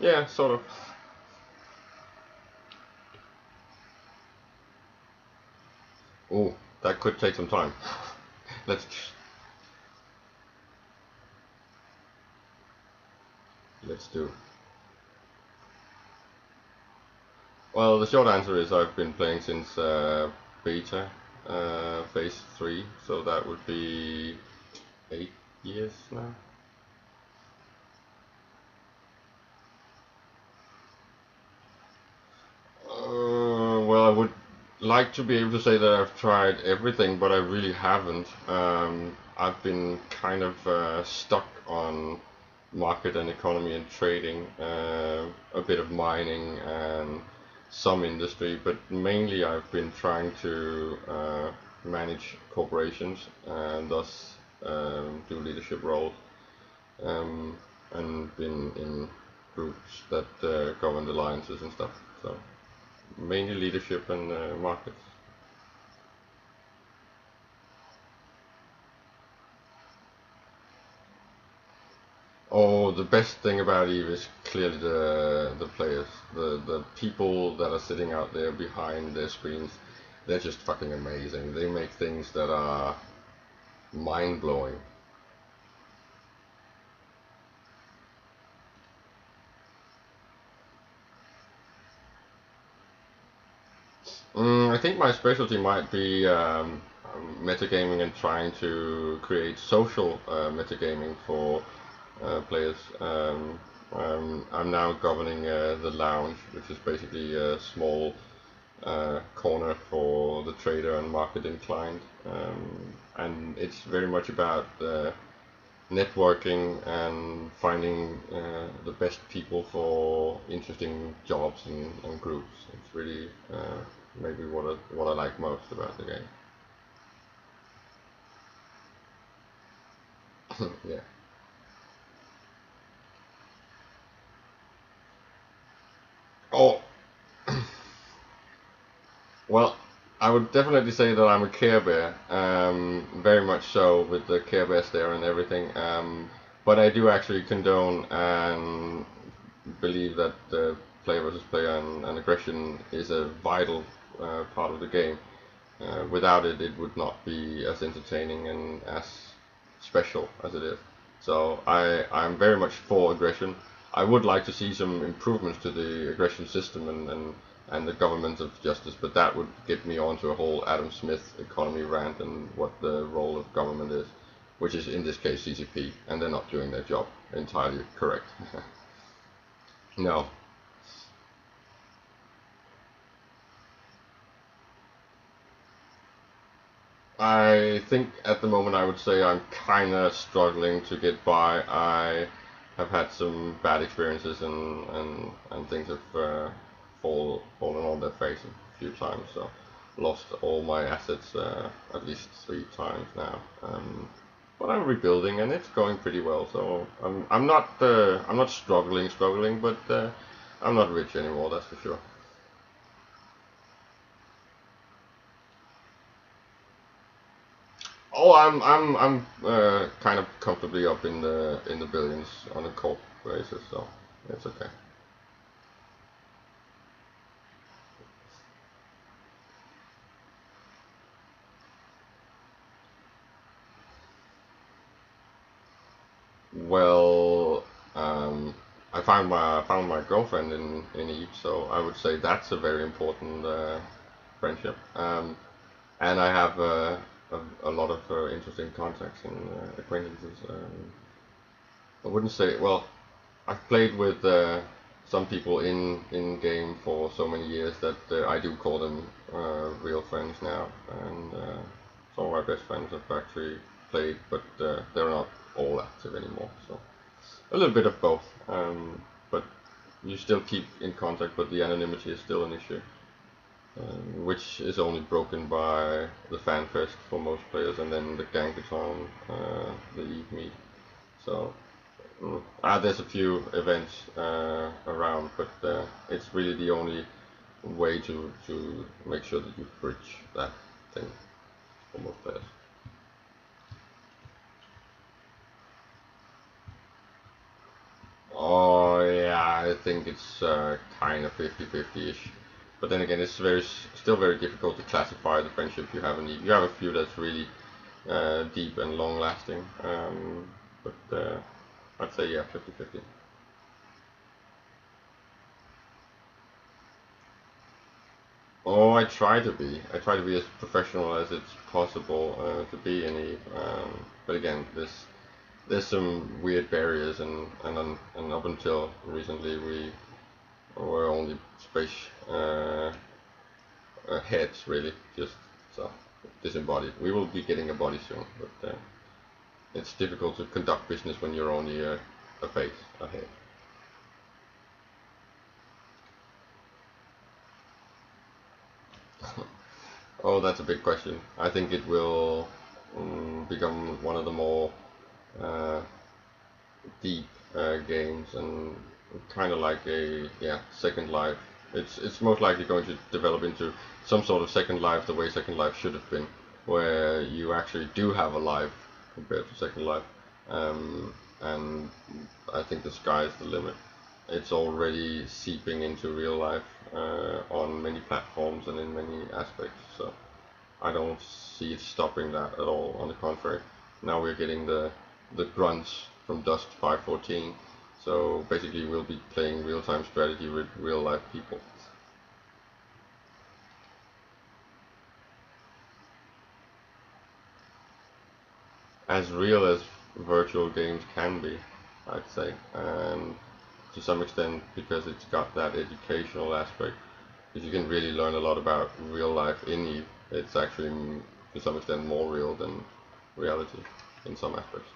Yeah, sort of. Oh, that could take some time. Let's let's do. Well, the short answer is I've been playing since beta phase 3, so that would be 8 years now. Well, I would like to be able to say that I've tried everything, but I really haven't. I've been kind of stuck on market and economy and trading, a bit of mining and some industry, but mainly I've been trying to manage corporations and thus do leadership roles, um, and been in groups that govern alliances and stuff. So mainly leadership and markets. Oh, the best thing about Eve is clearly the players, the people that are sitting out there behind their screens. They're just fucking amazing. They make things that are mind blowing. I think my specialty might be metagaming and trying to create social metagaming for players. I'm now governing the lounge, which is basically a small corner for the trader and market inclined. And it's very much about networking and finding the best people for interesting jobs and groups. It's really maybe what I like most about the game. Yeah. Oh, well, I would definitely say that I'm a Care Bear, very much so with the Care Bear stare and everything. But I do actually condone and believe that player versus player and aggression is a vital part of the game. Without it, it would not be as entertaining and as special as it is. So I'm very much for aggression. I would like to see some improvements to the aggression system and the government of justice, but that would get me onto a whole Adam Smith economy rant and what the role of government is, which is in this case CCP, and they're not doing their job entirely correct. No, I think at the moment I would say I'm kind of struggling to get by. I have had some bad experiences and things have fallen on their face a few times. So lost all my assets at least 3 times now. But I'm rebuilding and it's going pretty well. So I'm not struggling, but I'm not rich anymore. That's for sure. Oh, I'm kind of comfortably up in the billions on a corp basis, so it's okay. Well, I found my girlfriend in Eve, so I would say that's a very important friendship. And I have a lot of interesting contacts and acquaintances. I wouldn't say well. I've played with some people in game for so many years that I do call them real friends now, and some of my best friends have actually played, but they're not all active anymore. So a little bit of both, but you still keep in contact, but the anonymity is still an issue, which is only broken by the fan fest for most players, and then the Gangaton, the Eve meet. So there's a few events around, but it's really the only way to make sure that you bridge that thing for most players. Oh yeah, I think it's kind of 50-50-ish. But then again, it's still very difficult to classify the friendship you have in Eve. You have a few that's really deep and long lasting, but I'd say yeah, 50-50. Oh, I try to be. I try to be as professional as it's possible to be in Eve. But again, there's some weird barriers, and up until recently we were only space heads really, just so disembodied. We will be getting a body soon, but it's difficult to conduct business when you're only a face, a head. Oh, that's a big question. I think it will become one of the more uh, deep games and kind of like a Second Life. It's most likely going to develop into some sort of Second Life the way Second Life should have been, where you actually do have a life compared to Second Life, and I think the sky is the limit. It's already seeping into real life on many platforms and in many aspects. So I don't see it stopping that at all. On the contrary, now we're getting the grunts from Dust 514. So basically, we'll be playing real-time strategy with real-life people. As real as virtual games can be, I'd say, and to some extent because it's got that educational aspect. If you can really learn a lot about real life in Eve, it's actually to some extent more real than reality in some aspects.